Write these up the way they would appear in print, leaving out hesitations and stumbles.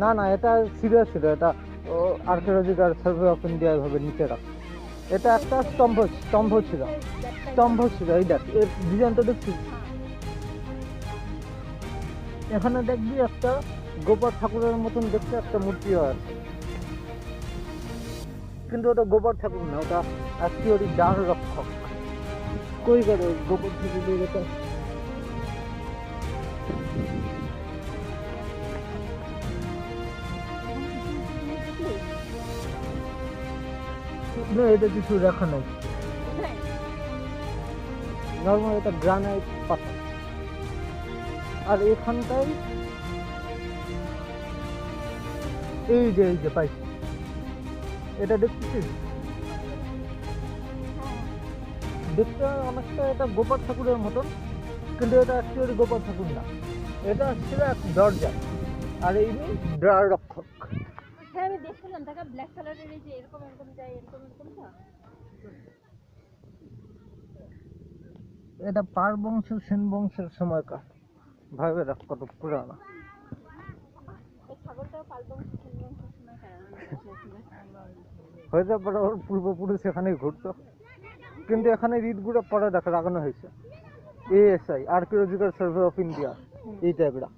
না না, এটা সিরিয়াস ছিল, এটা আর্কিওলজিক্যাল সার্ভে অফ ইন্ডিয়া এভাবে নিচে রাখা। এটা একটা স্তম্ভ ছিল, এই দেখ এর ডিজাইনটা দেখছিস। এখানে দেখবি একটা গোপাল ঠাকুরের মতন দেখতে একটা মূর্তিও আছে, কিন্তু ওটা গোপাল ঠাকুর না, ওটা অ্যাকচুয়ালি দ্বার রক্ষক। কই গেল গোপাল ঠাকুরের এটা? না, এটা কিছু রাখা নাই, নর্মাল এটা গ্রানাইট পাথর। আর এখানটাই এই যে পাইছি, এটা দেখতেছিস, দেখতে অনেকটা এটা গোপাল ঠাকুরের মতন, কিন্তু এটা অ্যাকচুয়ালি গোপাল ঠাকুর না, এটা ছিল এক দরজা, আর এই দ্বার রক্ষক। হ্যাঁ আমি দেখছিলাম, দেখা ব্ল্যাক কালারের এই যে এরকম এরকম যায়, এরকম এরকম না। এটা পার বংশ সেন বংশের সময়কার, ভাবে রাখ কত পুরানো। এই ছাগলটাও পালবংশ বংশের সময় হয়তো পরে ওর পূর্বপুরুষ এখানেই ঘুরতো, কিন্তু এখানে ইটগুলো পরে দেখা লাগানো হয়েছে। ASI, archaeological survey of India, এই ট্যাগটা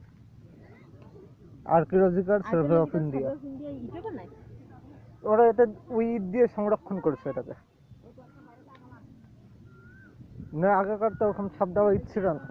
আর্কিওলজিক্যাল সার্ভে অফ ইন্ডিয়া। ওরা এটা ওই ইট দিয়ে সংরক্ষণ করেছে এটাকে, না আগেকার তো ওরকম ছাপ দেওয়া ইট ছিল না।